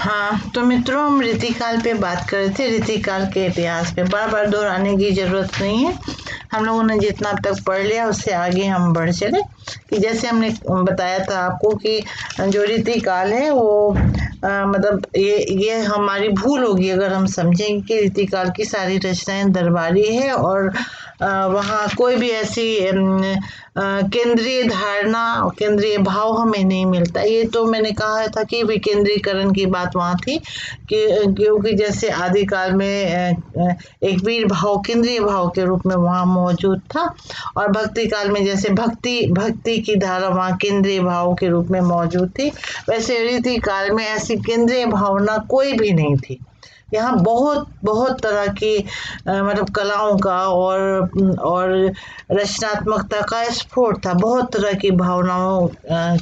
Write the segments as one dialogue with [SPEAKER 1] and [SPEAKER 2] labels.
[SPEAKER 1] हाँ, तो मित्रों हम रीतिकाल पे बात कर रहे थे। रीतिकाल के इतिहास पे बार बार दोहराने की जरूरत नहीं है। हम लोगों ने जितना अब तक पढ़ लिया उससे आगे हम बढ़ चले कि जैसे हमने बताया था आपको कि जो रीतिकाल है वो मतलब ये हमारी भूल होगी अगर हम समझेंगे कि रीतिकाल की सारी रचनाएं दरबारी है और वहाँ कोई भी ऐसी केंद्रीय धारणा केंद्रीय भाव हमें नहीं मिलता। ये तो मैंने कहा था कि विकेंद्रीकरण की बात वहाँ थी कि क्योंकि जैसे आदिकाल में एक वीर भाव केंद्रीय भाव के रूप में वहाँ मौजूद था और भक्ति काल में जैसे भक्ति की धारा वहाँ केंद्रीय भाव के रूप में मौजूद थी, वैसे रीति काल में ऐसी केंद्रीय भावना कोई भी नहीं थी। यहाँ बहुत बहुत तरह की मतलब कलाओं का और रचनात्मकता का स्फोट था। बहुत तरह की भावनाओं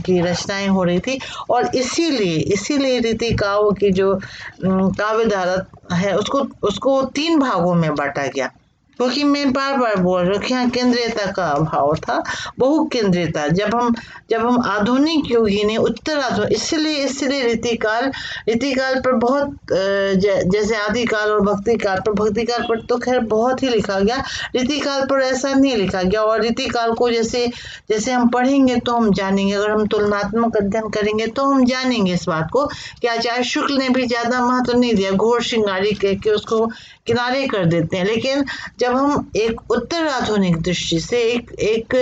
[SPEAKER 1] की रचनाएं हो रही थी और इसीलिए रीति काव्य की जो काव्य धारा है उसको 3 भागों में बांटा गया, क्योंकि मैं बार बार बोल रही हूँ कि यहाँ केंद्रीयता का अभाव था, बहु केंद्रीयता। जब हम आधुनिक युगी ने उत्तर आधुनिक इसलिए रीतिकाल पर बहुत जैसे आदिकाल और भक्तिकाल पर तो खैर बहुत ही लिखा गया, रीतिकाल पर ऐसा नहीं लिखा गया। और रीतिकाल को जैसे हम पढ़ेंगे तो हम जानेंगे, अगर हम तुलनात्मक अध्ययन करेंगे तो हम जानेंगे इस बात को कि आचार्य शुक्ल ने भी ज्यादा महत्व नहीं दिया, घोर श्रृंगारी कह के उसको किनारे कर देते हैं। लेकिन जब हम एक उत्तर आधुनिक दृष्टि से एक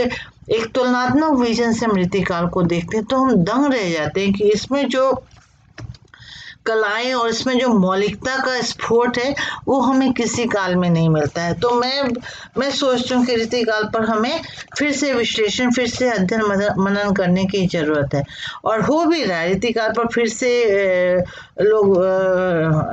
[SPEAKER 1] तुलनात्मक विजन से हम रीतिकाल को देखते हैं तो हम दंग रह जाते हैं कि इसमें जो कलाएं और इसमें जो मौलिकता का स्फोट है वो हमें किसी काल में नहीं मिलता है। तो मैं सोचती हूँ कि रीतिकाल पर हमें फिर से विश्लेषण, फिर से अध्ययन मनन करने की जरूरत है और हो भी रहा है। रीतिकाल पर फिर से लोग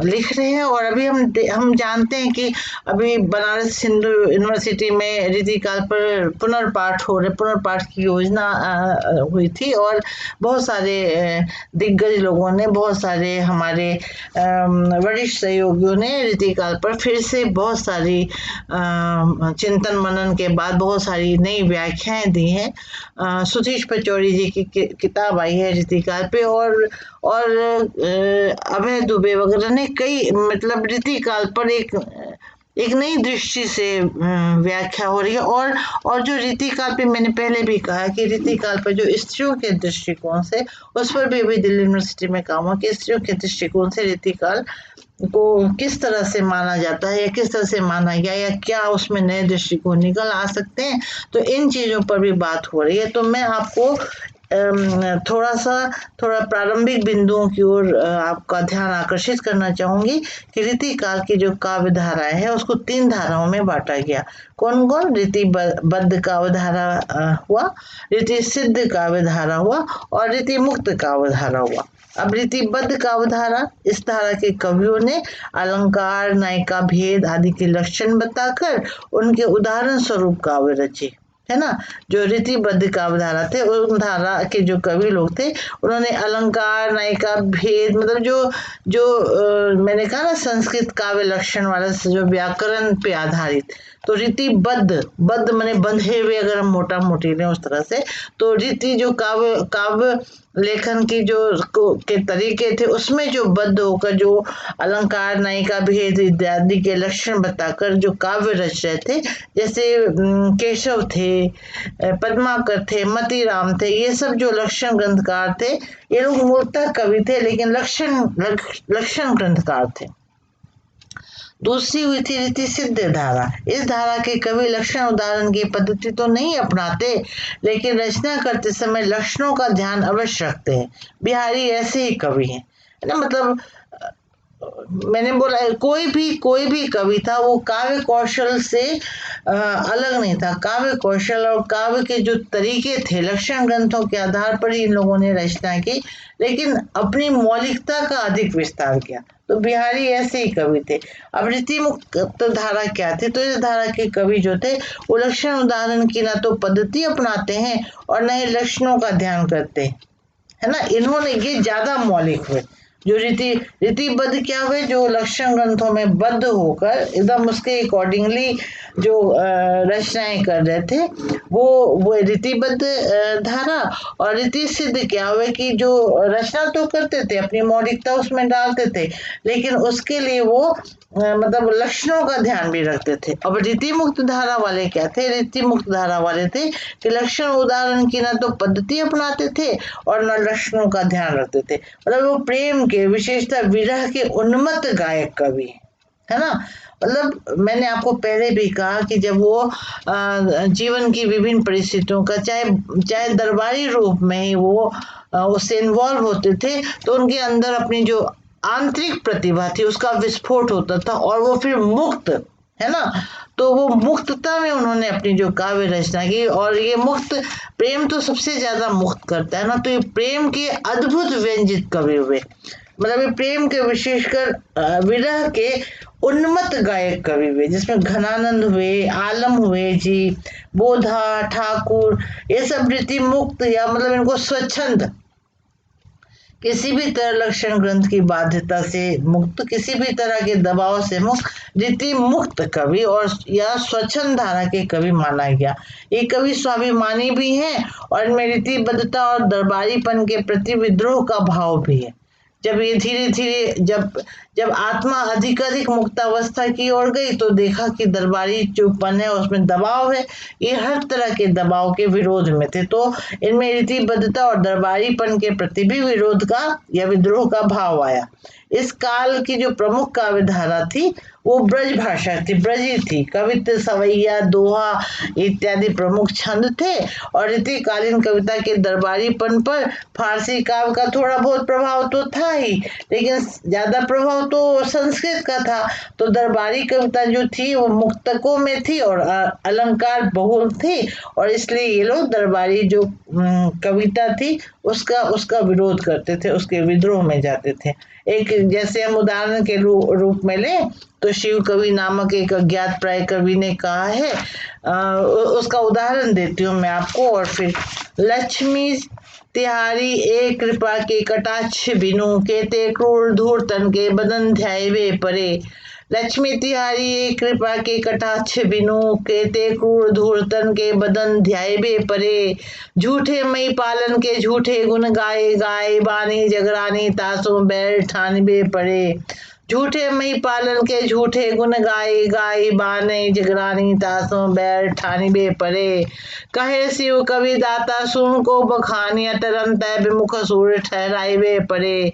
[SPEAKER 1] लिख रहे हैं और अभी हम जानते हैं कि अभी बनारस हिंदू यूनिवर्सिटी में रीतिकाल पर पुनर्पाठ की योजना हुई थी और बहुत सारे दिग्गज लोगों ने, बहुत सारे हमारे वरिष्ठ सहयोगियों ने रीतिकाल पर फिर से बहुत सारी चिंतन मनन के बाद बहुत सारी नई व्याख्याएं दी हैं। सुधीश पचौरी जी की किताब आई है रीतिकाल पे और अभय दुबे वगैरह ने कई मतलब रीतिकाल पर एक नई दृष्टि से व्याख्या हो रही है। और जो रीतिकाल पे मैंने पहले भी कहा कि रीतिकाल पर जो स्त्रियों के दृष्टिकोण से, उस पर भी दिल्ली यूनिवर्सिटी में काम हुआ कि स्त्रियों के दृष्टिकोण से रीतिकाल को किस तरह से माना जाता है या किस तरह से माना गया या क्या उसमें नए दृष्टिकोण निकल आ सकते हैं। तो इन चीजों पर भी बात हो रही है। तो मैं आपको थोड़ा प्रारंभिक बिंदुओं की ओर आपका ध्यान आकर्षित करना चाहूंगी कि रीतिकाल की जो काव्य धाराएं है उसको 3 धाराओं में बांटा गया। कौन रीतिबद्ध काव्य धारा हुआ, रीति सिद्ध काव्य धारा हुआ और रीति मुक्त काव्य धारा हुआ। अब रीतिबद्ध काव्य धारा, इस धारा के कवियों ने अलंकार, नायिका भेद आदि के लक्षण बताकर उनके उदाहरण स्वरूप काव्य रचे, है ना। जो रीतिबद्ध काव्य धारा थे, उन धारा के जो कवि लोग थे उन्होंने अलंकार, नायिका भेद मतलब जो मैंने कहा ना संस्कृत काव्य लक्षण वाला जो व्याकरण पे आधारित, तो बद्ध माने बंधे हुए, अगर हम मोटा मोटी लें उस तरह से, तो रीति जो काव्य लेखन की के तरीके थे उसमें जो बद्ध होकर जो अलंकार, नायिका भेद इत्यादि के लक्षण बताकर जो काव्य रच रहे थे, जैसे केशव थे, पद्माकर थे, मतीराम थे, ये सब जो लक्षण ग्रंथकार थे, ये लोग मूलतः कवि थे लेकिन लक्षण ग्रंथकार थे। दूसरी हुई थी रीति सिद्ध धारा। इस धारा के कवि लक्षण उदाहरण की पद्धति तो नहीं अपनाते लेकिन रचना करते समय लक्षणों का ध्यान अवश्य रखते हैं। बिहारी ऐसे ही कवि हैं, है ना। मतलब मैंने बोला कोई भी कवि था वो काव्य कौशल से अलग नहीं था। काव्य कौशल और काव्य के जो तरीके थे लक्षण ग्रंथों के आधार पर ही इन लोगों ने रचना की, लेकिन अपनी मौलिकता का अधिक विस्तार किया। तो बिहारी ऐसे ही कवि थे। अब रीति मुक्त धारा क्या थी, तो इस धारा के कवि जो थे वो लक्षण उदाहरण की ना तो पद्धति अपनाते हैं और न ही लक्षणों का ध्यान करते, है ना। इन्होंने ये ज्यादा मौलिक हुए। जो रीतिबद्ध क्या हुए, जो लक्षण ग्रंथों में बद्ध होकर एकदम उसके अकॉर्डिंगली जो रचनाएं कर रहे थे, वो रीतिबद्ध धारा। और रीति सिद्ध क्या हुए कि जो रचना तो करते थे, अपनी मौलिकता उसमें डालते थे, लेकिन उसके लिए वो मतलब लक्षणों का ध्यान भी रखते थे। अब रीति मुक्त धारा वाले क्या थे? रीति मुक्त धारा वाले थे कि लक्षण उदाहरण की ना तो पद्धति अपनाते थे और न लक्षणों का ध्यान रखते थे। मतलब वो प्रेम के, विशेषता विरह के उन्मत्त गायक कवि है ना। मतलब मैंने आपको पहले भी कहा कि जब वो जीवन की विभिन्न परिस्थितियों का चाहे दरबारी रूप में ही वो उससे इन्वॉल्व होते थे, तो उनके अंदर अपनी जो आंतरिक प्रतिभा थी उसका विस्फोट होता था और वो फिर मुक्त, है ना। तो वो मुक्तता में उन्होंने अपनी जो काव्य रचना की, और ये मुक्त प्रेम तो सबसे ज्यादा मुक्त करता है ना, तो ये प्रेम के अद्भुत व्यंजित कवि हुए। मतलब ये प्रेम के, विशेषकर विरह के उन्मत्त गायक कवि हुए, जिसमें घनानंद हुए, आलम हुए जी, बोधा, ठाकुर, ये सब रीति मुक्त या मतलब इनको स्वच्छंद, किसी भी तरह लक्षण ग्रंथ की बाध्यता से मुक्त, किसी भी तरह के दबाव से मुक्त, रीति मुक्त कवि और या स्वच्छंद धारा के कवि माना गया। ये कवि स्वाभिमानी भी हैं और इनमें रीतिबद्धता और दरबारीपन के प्रति विद्रोह का भाव भी है। जब ये धीरे धीरे जब आत्मा अधिक मुक्तावस्था की ओर गई, तो देखा कि दरबारी चुपन है, उसमें दबाव है, ये हर तरह के दबाव के विरोध में थे। तो इनमें रीतिबद्धता और दरबारीपन के प्रति भी विरोध का या विद्रोह का भाव आया। इस काल की जो प्रमुख काव्य धारा थी वो ब्रज भाषा थी, ब्रजी थी। कवित्व, सवैया, दोहा इत्यादि प्रमुख छंद थे और रीतिकालीन कविता के दरबारीपन पर फारसी काव्य का थोड़ा बहुत प्रभाव तो था ही, लेकिन ज्यादा प्रभाव तो संस्कृत का था। तो दरबारी कविता जो थी वो मुक्तकों में थी और अलंकार बहुल थी, और इसलिए ये लोग दरबारी जो कविता थी उसका विरोध करते थे, उसके विद्रोह में जाते थे। एक जैसे हम उदाहरण के रूप में लें तो शिव कवि नामक एक अज्ञात प्राय कवि ने कहा है, उसका उदाहरण देती हूँ मैं आपको और फिर। लक्ष्मी तिहारी एक कृपा के कटाक्ष बिनु, केते क्रूर धूर तन के बदन ध्यायवे परे। लक्ष्मी तिहारी एक कृपा के कटाक्ष बिनु, केते क्रूर धूर तन के बदन ध्यायवे परे। झूठे मई पालन के झूठे गुण गाए गाए, बानी जगरानी तासों बैर ठानबे पड़े। झूठे मई पालन के झूठे गुण गाए गाए, बाने जगरानी तासों बैर ठानिबे पड़े। कहे शिव कवि दाता सुन को बखानिया, तरंत विमुख सूर ठहराइबे पड़े।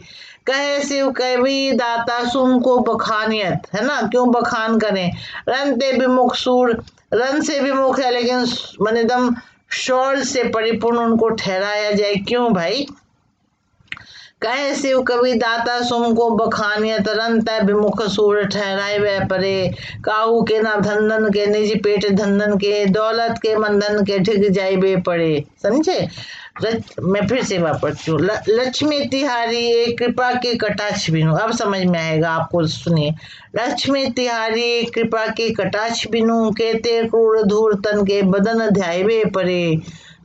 [SPEAKER 1] कहे शिव कवि दाता सुन को बखानियत, है ना, क्यों बखान करें। रन ते विमुख सूर, रन से विमुख है लेकिन मन एकदम शौर्य से परिपूर्ण उनको ठहराया जाए, क्यों भाई। कहे शिव कवि दाता सुम को बखानियत, रन तय विमुख सूर ठहराए वह परे। काहू के ना धंधन के निज पेट धंधन के, दौलत के मंधन के ढिग जाइबे पड़े। समझे। मैं फिर से वापरती हूँ। लक्ष्मी तिहारी एक कृपा के कटाक्ष बिनु, अब समझ में आएगा आपको, सुनिए। लक्ष्मी तिहारी एक कृपा के कटाक्ष बिनु, केते क्रूर धूर तन के बदन ध्यायवे परे।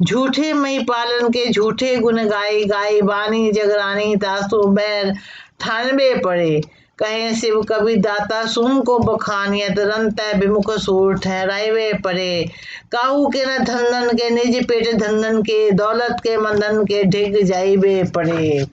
[SPEAKER 1] झूठे मई पालन के झूठे गुण गाई गाई, बानी जगरानी तासु बैर ठानबे पड़े। कहे शिव कवि दाता सुन को बखानियत, रन तय विमुख सूर ठहराइवे पड़े। काहू के न धंधन के निज पेट धंधन के, दौलत के मंधन के ढिग जाइबे पड़े।